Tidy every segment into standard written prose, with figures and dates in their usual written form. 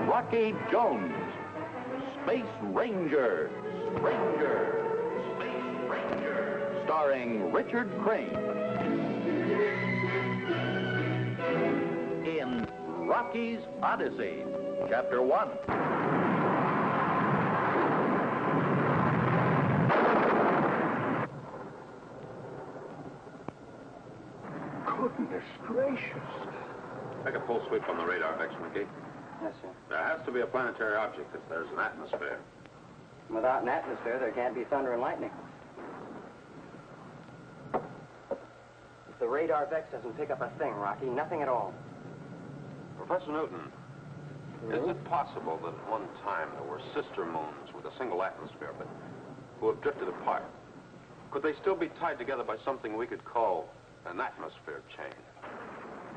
Rocky Jones, Space Ranger, Space Ranger, starring Richard Crane. In Rocky's Odyssey, Chapter 1. Goodness gracious. Take a full sweep on the radar, Vicky. Yes, sir. There has to be a planetary object if there's an atmosphere. Without an atmosphere, there can't be thunder and lightning. The radar Vex doesn't pick up a thing, Rocky. Nothing at all. Professor Newton, is it possible that at one time there were sister moons with a single atmosphere, but who have drifted apart? Could they still be tied together by something we could call an atmosphere chain?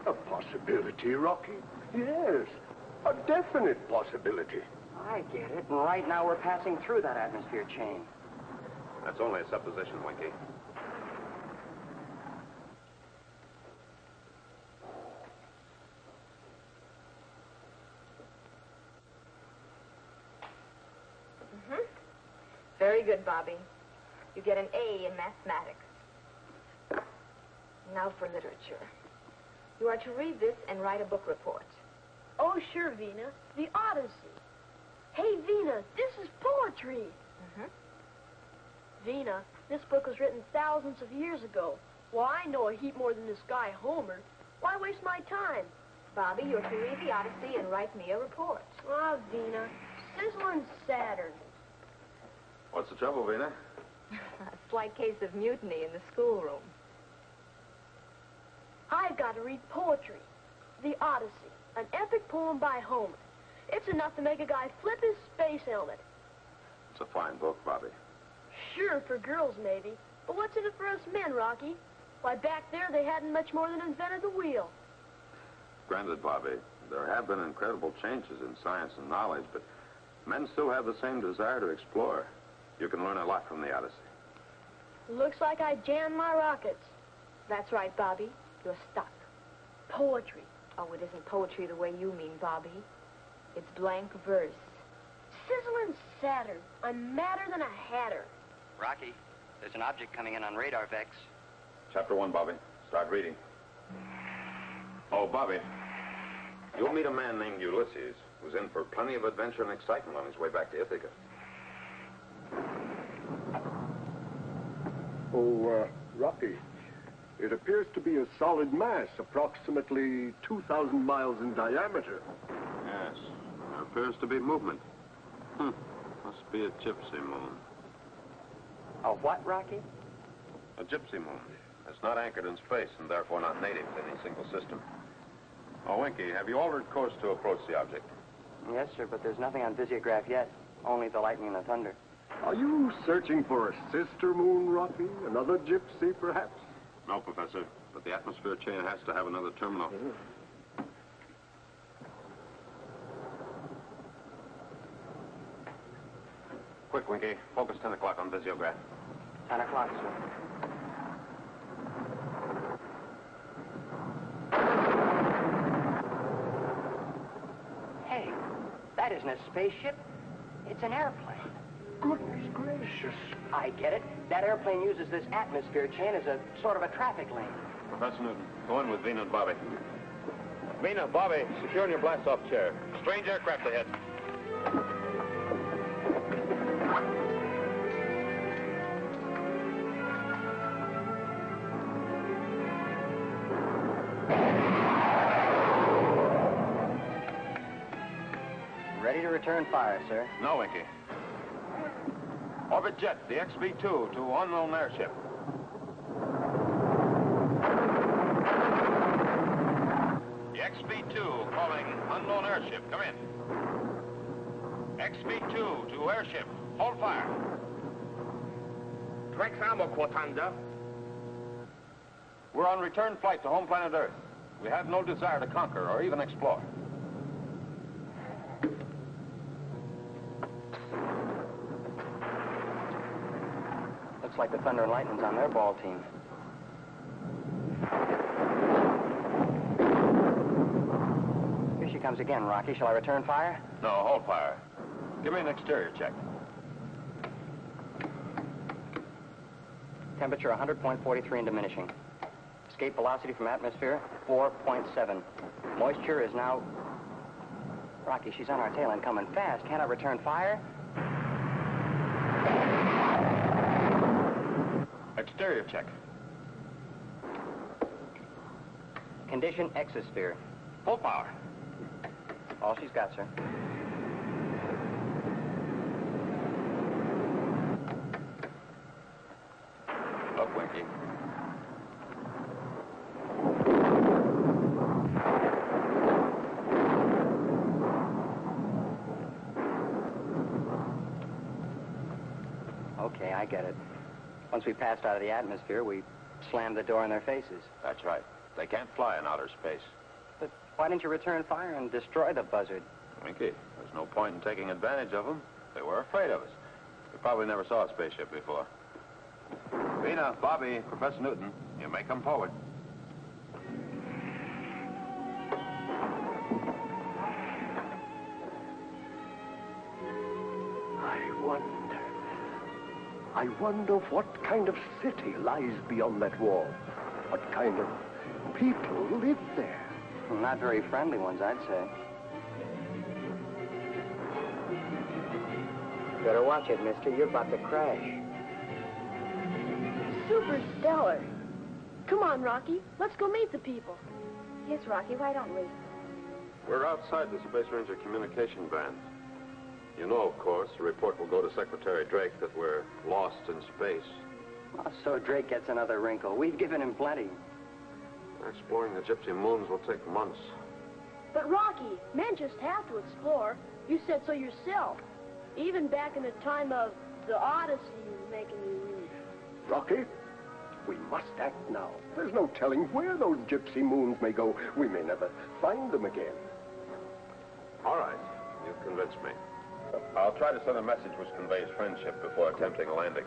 A possibility, Rocky. Yes, a definite possibility. I get it, and right now we're passing through that atmosphere chain. That's only a supposition, Winky. Very good, Bobby. You get an A in mathematics. Now for literature. You are to read this and write a book report. Oh, sure, Vena. The Odyssey. Hey, Vena, this is poetry. Vena, this book was written thousands of years ago. Well, I know a heap more than this guy, Homer. Why waste my time? Bobby, you're to read the Odyssey and write me a report. Ah, Vena, sizzling Saturn. What's the trouble, Vena? A slight case of mutiny in the schoolroom. I've got to read poetry. The Odyssey, an epic poem by Homer. It's enough to make a guy flip his space helmet. It's a fine book, Bobby. Sure, for girls, maybe. But what's in it for us men, Rocky? Why, back there, they hadn't much more than invented the wheel. Granted, Bobby, there have been incredible changes in science and knowledge, but men still have the same desire to explore. You can learn a lot from the Odyssey. Looks like I jammed my rockets. That's right, Bobby. You're stuck. Poetry. Oh, it isn't poetry the way you mean, Bobby. It's blank verse. Sizzling Saturn. I'm madder than a hatter. Rocky, there's an object coming in on radar, Vex. Chapter 1, Bobby. Start reading. Oh, Bobby, you'll meet a man named Ulysses, who's in for plenty of adventure and excitement on his way back to Ithaca. Oh, Rocky, it appears to be a solid mass, approximately 2,000 miles in diameter. Yes, there appears to be movement. Must be a gypsy moon. A what, Rocky? A gypsy moon. It's not anchored in space and therefore not native to any single system. Oh, Winky, have you altered course to approach the object? Yes, sir, but there's nothing on visiograph yet. Only the lightning and the thunder. Are you searching for a sister moon, Rocky? Another gypsy, perhaps? No, Professor, but the atmosphere chain has to have another terminal. Quick, Winky. Focus 10 o'clock on visiograph. 10 o'clock, sir. Hey, that isn't a spaceship. It's an airplane. Goodness gracious. I get it. That airplane uses this atmosphere chain as a sort of a traffic lane. Professor Newton, go in with Vena and Bobby. Vena, Bobby, secure in your blast-off chair. Strange aircraft ahead. Ready to return fire, sir. No, Winky. Orbit jet, the XB-2 to unknown airship. The XB-2 calling unknown airship. Come in. XB-2 to airship. Hold fire. We're on return flight to home planet Earth. We have no desire to conquer or even explore. Looks like the Thunder and Lightning's on their ball team. comes again, Rocky. Shall I return fire? No, hold fire. Give me an exterior check. Temperature 100.43 and diminishing. Escape velocity from atmosphere 4.7. Moisture is now... Rocky, she's on our tail and coming fast. Can't I return fire? Exterior check. Condition exosphere. Full power. All she's got, sir. Look, Winky. Okay, I get it. Once we passed out of the atmosphere, we slammed the door in their faces. That's right. They can't fly in outer space. But why didn't you return fire and destroy the buzzard? Winky, there's no point in taking advantage of them. They were afraid of us. They probably never saw a spaceship before. Vena, Bobby, Professor Newton, you may come forward. I wonder what kind of city lies beyond that wall. What kind of people live there. Well, not very friendly ones, I'd say. Better watch it, mister. You're about to crash. Super stellar. Come on, Rocky. Let's go meet the people. Yes, Rocky, why don't we? We're outside the Space Ranger communication band. You know, of course, the report will go to Secretary Drake that we're lost in space. Oh, so Drake gets another wrinkle. We've given him plenty. Exploring the Gypsy moons will take months. But Rocky, men just have to explore. You said so yourself. Even back in the time of the Odyssey was making you read. Rocky, we must act now. There's no telling where those Gypsy moons may go. We may never find them again. All right. You've convinced me. I'll try to send a message which conveys friendship before attempting a landing.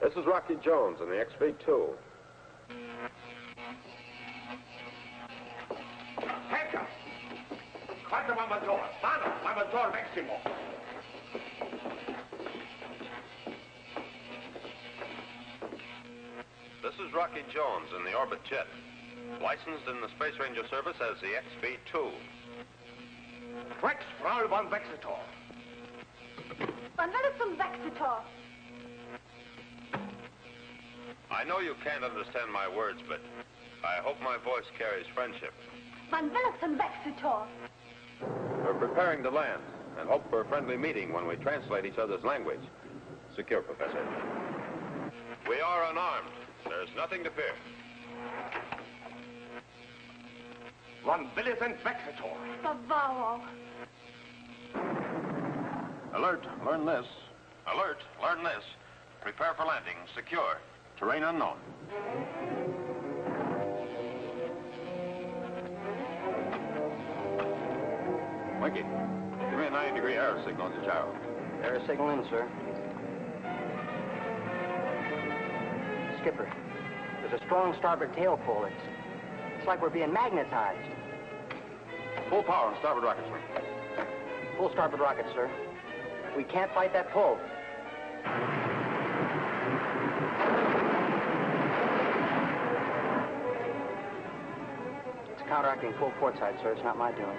This is Rocky Jones in the XV-2. Hecha! Quanto Mamador? Mano, Mamador Maximo. This is Rocky Jones in the Orbit Jet, licensed in the Space Ranger Service as the XV-2. Rex Frau von Vexitor. Van Venison Vexitor. I know you can't understand my words, but I hope my voice carries friendship. Van Venison Vexitor. We're preparing to land and hope for a friendly meeting when we translate each other's language. Secure, Professor. We are unarmed. There's nothing to fear. Von Millicent Vexitor. Bavaro. Alert, learn this. Alert, learn this. Prepare for landing. Secure. Terrain unknown. Winky, give me a 90-degree error signal at the gyro. Error signal in, sir. Skipper, there's a strong starboard tail pull. It's like we're being magnetized. Full power on starboard rocket swing. Full starboard rocket, sir. We can't fight that pull. It's counteracting full port side, sir. It's not my doing.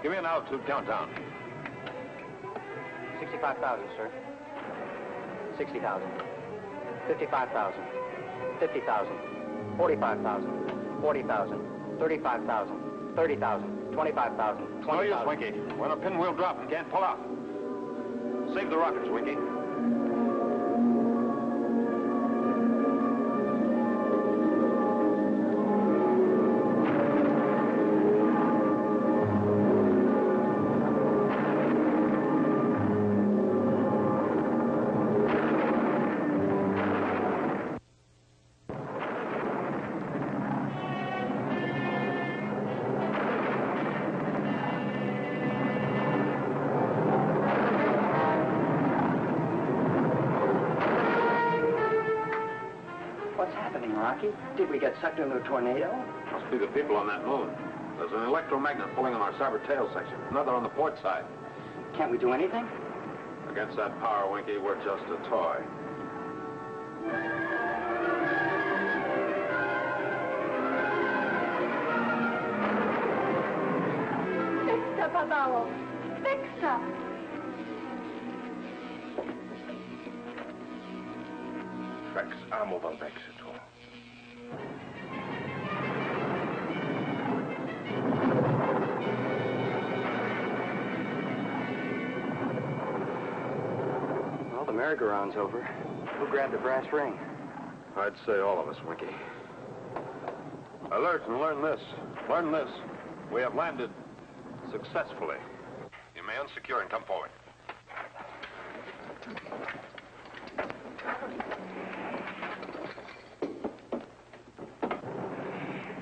Give me an altitude countdown. 65,000, sir. 60,000. 55,000. 50,000. 45,000. 40,000. 35,000. 30,000. 25,000. 20,000. No use, Winky. We're on a pinwheel drop and can't pull out. Save the rockets, Winky. Rocky? Did we get sucked into a tornado? Must be the people on that moon. There's an electromagnet pulling on our starboard tail section. Another on the port side. Can't we do anything? Against that power, Winky, we're just a toy. Fixta, Bavaro. Fixta. Vex amo val vexito. Well, the merry-go-round's over. Who grabbed the brass ring? I'd say all of us, Winky. Alert and learn this. Learn this. We have landed successfully. You may unsecure and come forward.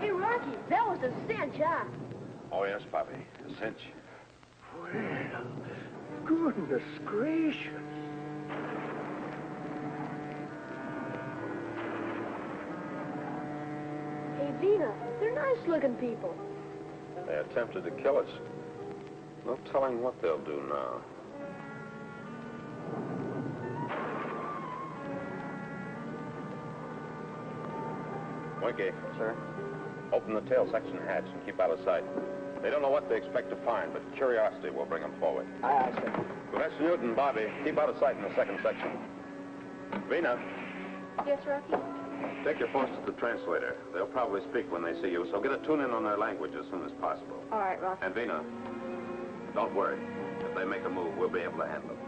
Hey, Rocky, that was a cinch, huh? Oh, yes, Bobby. A cinch. Well, goodness gracious. Hey, Vena, they're nice-looking people. They attempted to kill us. No telling what they'll do now. Winky. Sir? Open the tail section hatch and keep out of sight. They don't know what they expect to find, but curiosity will bring them forward. Aye, aye, sir. Professor Newton, Bobby, keep out of sight in the second section. Vena, Yes, Rocky? take your phones to the translator. They'll probably speak when they see you, so get a tune-in on their language as soon as possible. All right, Rocky. And Vena, don't worry. If they make a move, we'll be able to handle them.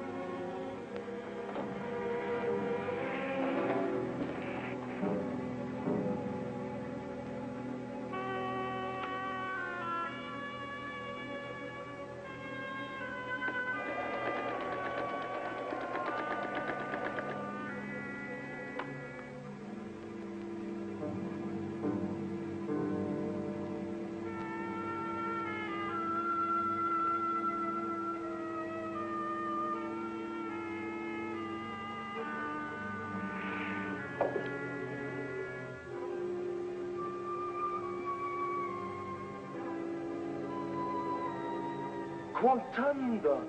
Quantanda.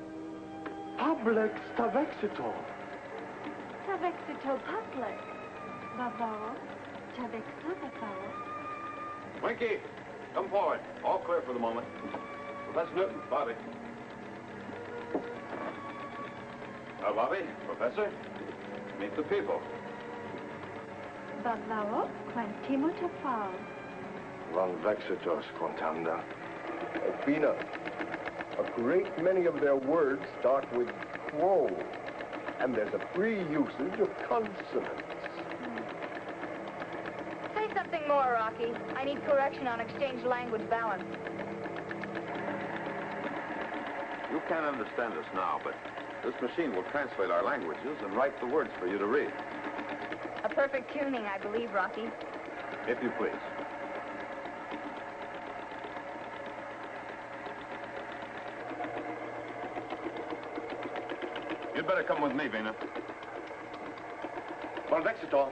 Public stavexito. Tavexito public. Bavaro. Tavexito, Bavaro. Winky, come forward. All clear for the moment. Professor Newton, Bobby. Bobby, Professor, meet the people. Bavaro, quantimo tafao. Val vexitos, Quantanda. Vena, a great many of their words start with quo, and there's a free usage of consonants. Say something more, Rocky. I need correction on exchange language balance. You can't understand us now, but this machine will translate our languages and write the words for you to read. A perfect tuning, I believe, Rocky. If you please. You'd better come with me, Vena. Val vexito.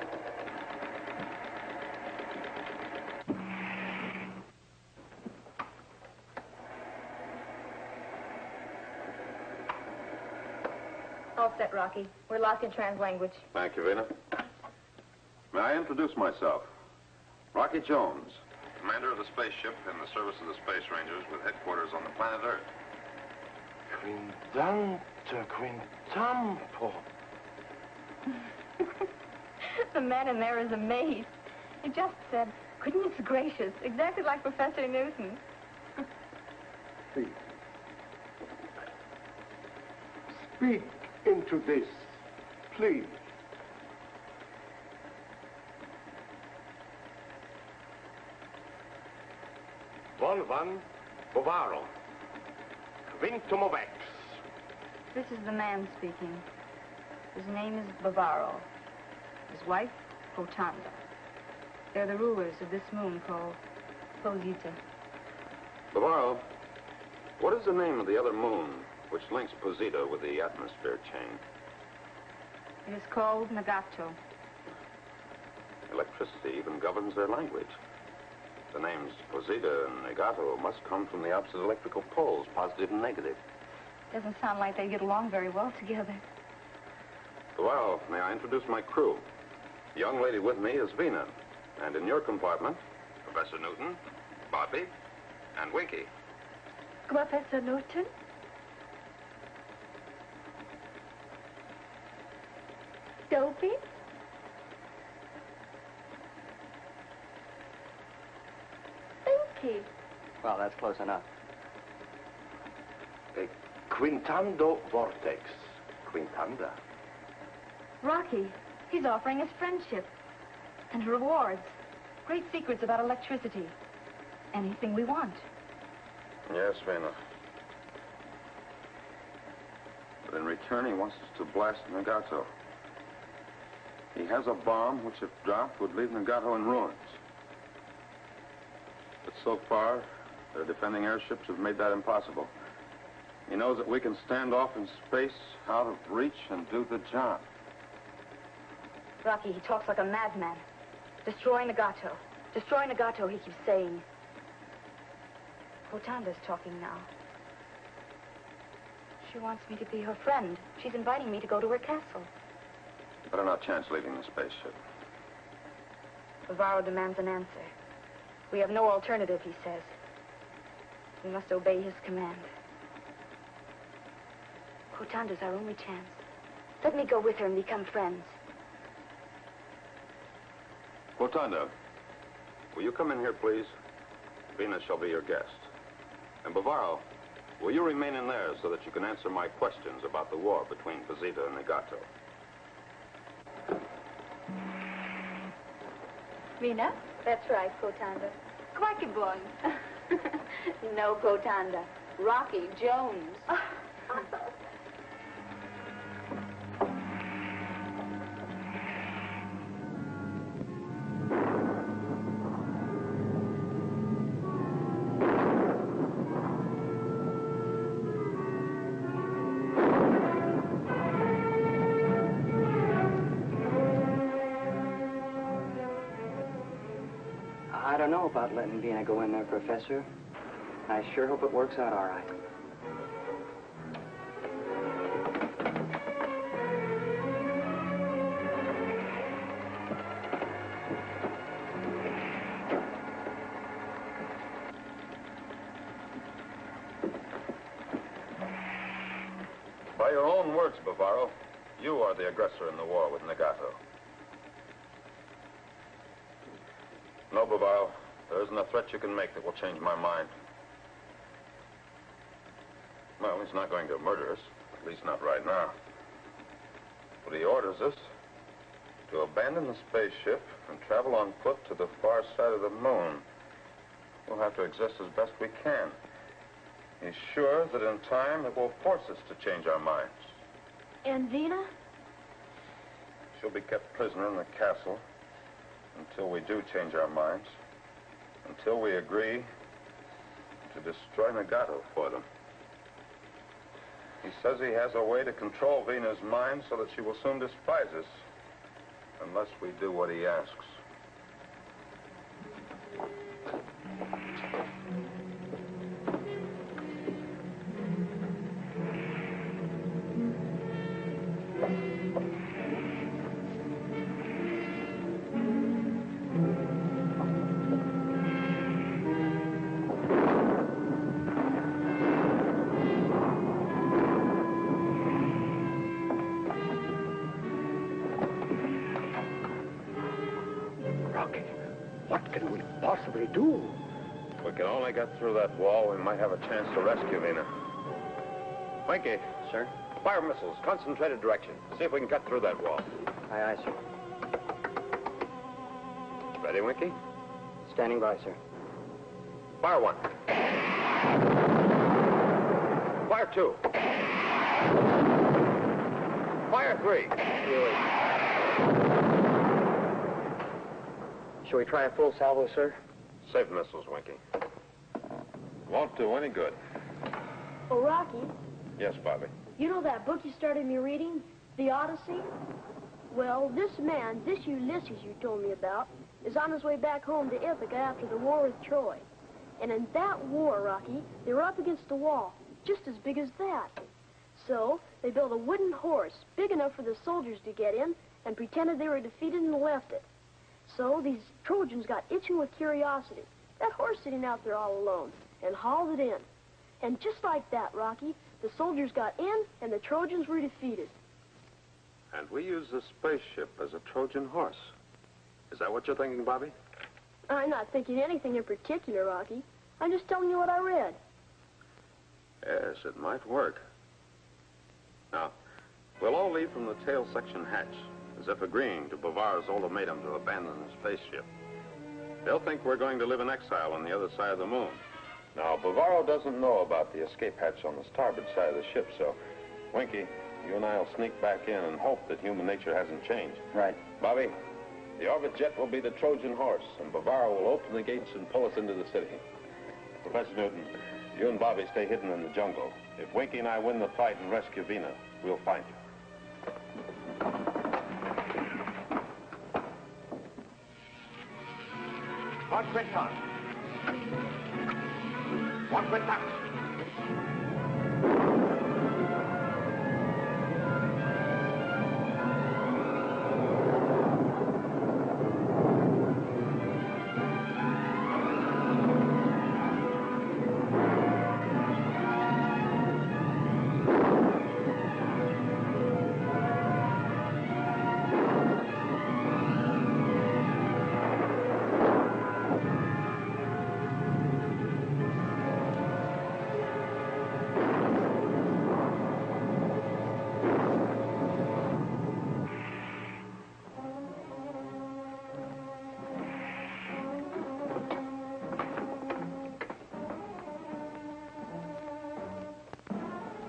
All set, Rocky. We're locked in trans language. Thank you, Vena. May I introduce myself? Rocky Jones, commander of the spaceship in the service of the Space Rangers with headquarters on the planet Earth. Quindanta, quintampo. The man in there is amazed. He just said, goodness gracious, exactly like Professor Newton. Please. Speak into this, please. Volvan Bovaro. Vintomovex. This is the man speaking. His name is Bavaro. His wife, Rotanda. They're the rulers of this moon called Posita. Bavaro, what is the name of the other moon which links Posita with the atmosphere chain? It is called Nagato. electricity even governs their language. The names Posita and Negato must come from the opposite electrical poles, positive and negative. Doesn't sound like they get along very well together. Well, may I introduce my crew? The young lady with me is Vena. And in your compartment, Professor Newton, Bobby, and Winky. Professor Newton? Dopey? Winky. Well, that's close enough. Quintando vortex. Quintanda. Rocky, he's offering us friendship and rewards. Great secrets about electricity. Anything we want. Yes, Vena. But in return, he wants us to blast Negato. He has a bomb which, if dropped, would leave Negato in ruins. But so far, their defending airships have made that impossible. He knows that we can stand off in space, out of reach, and do the job. Rocky, he talks like a madman. Destroy Negato. Destroy Negato, he keeps saying. Hotanda's talking now. She wants me to be her friend. She's inviting me to go to her castle. Better not chance leaving the spaceship. Bavaro demands an answer. We have no alternative, he says. We must obey his command. Hotanda's our only chance. Let me go with her and become friends. Hotanda, will you come in here, please? Vena shall be your guest. And Bavaro, will you remain in there so that you can answer my questions about the war between Posita and Negato? Vena? That's right, Hotanda. Quackabon. No, Hotanda. Rocky Jones. I don't know about letting Vena go in there, Professor. I sure hope it works out all right. By your own words, Bavaro, you are the aggressor in the war with Negato. No, Bavaro, there isn't a threat you can make that will change my mind. Well, he's not going to murder us, at least not right now. But he orders us to abandon the spaceship and travel on foot to the far side of the moon. We'll have to exist as best we can. He's sure that in time it will force us to change our minds. And Vena? She'll be kept prisoner in the castle until we do change our minds, until we agree to destroy Negato for them. He says he has a way to control Vena's mind so that she will soon despise us, unless we do what he asks. What can we possibly do? If we can only get through that wall, we might have a chance to rescue Vena. Winky. Sir? Fire missiles, concentrated direction. See if we can cut through that wall. Aye, aye, sir. Ready, Winky? Standing by, sir. Fire one. Fire two. Fire three. Shall we try a full salvo, sir? Save missiles, Winky. Won't do any good. Oh, Rocky, Yes, Bobby. you know that book you started me reading, The Odyssey? Well, this man, this Ulysses you told me about, is on his way back home to Ithaca after the war with Troy. And in that war, Rocky, they were up against a wall, just as big as that. So they built a wooden horse, big enough for the soldiers to get in, and pretended they were defeated and left it. So these Trojans got itching with curiosity, that horse sitting out there all alone, and hauled it in. And just like that, Rocky, the soldiers got in, and the Trojans were defeated. And we use the spaceship as a Trojan horse. Is that what you're thinking, Bobby? I'm not thinking anything in particular, Rocky. I'm just telling you what I read. Yes, it might work. Now, we'll all leave from the tail section hatch, as if agreeing to Bavaro's ultimatum to abandon the spaceship. They'll think we're going to live in exile on the other side of the moon. Now, Bavaro doesn't know about the escape hatch on the starboard side of the ship, so, Winky, you and I will sneak back in and hope that human nature hasn't changed. Right. Bobby, the orbit jet will be the Trojan horse, and Bavaro will open the gates and pull us into the city. Professor Newton, you and Bobby stay hidden in the jungle. If Winky and I win the fight and rescue Vena, we'll find you. One quick toss. One quick toss.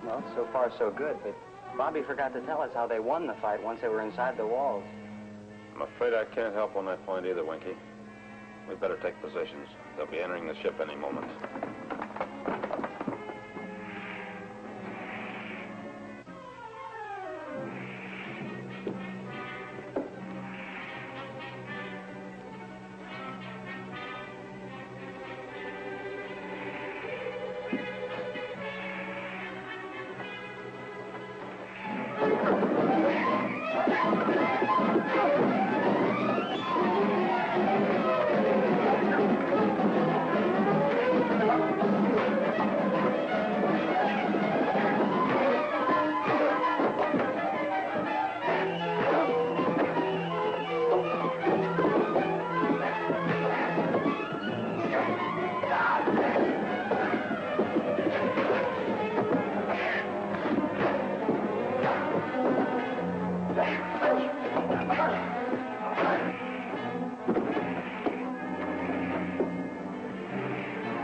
Well, so far so good, but Bobby forgot to tell us how they won the fight once they were inside the walls. I'm afraid I can't help on that point either, Winky. We'd better take positions. They'll be entering the ship any moment.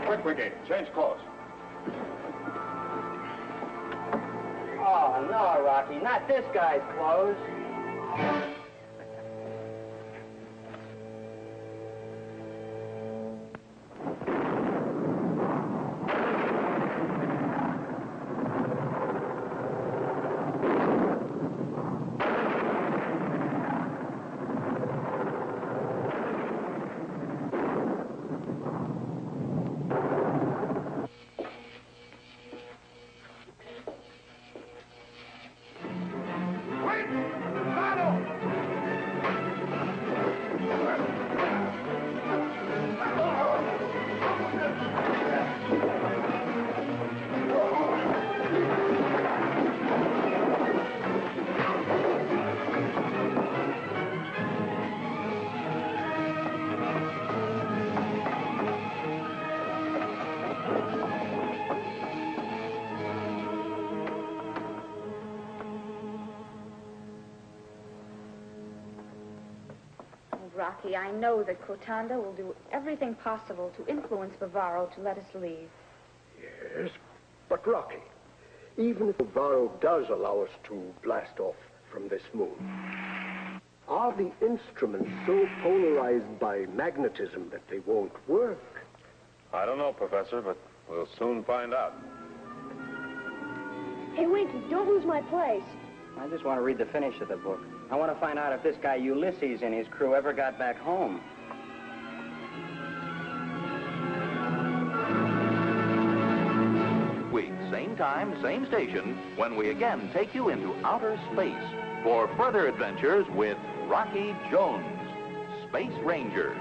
Quick, Winky, change clothes. Oh, no, Rocky, not this guy's clothes. Rocky, I know that Kotanda will do everything possible to influence Bavaro to let us leave. Yes, but Rocky, even if Bavaro does allow us to blast off from this moon, are the instruments so polarized by magnetism that they won't work? I don't know, Professor, but we'll soon find out. Hey, Winky, don't lose my place. I just want to read the finish of the book. I want to find out if this guy Ulysses and his crew ever got back home. Week, same time, same station, when we again take you into outer space for further adventures with Rocky Jones, Space Ranger.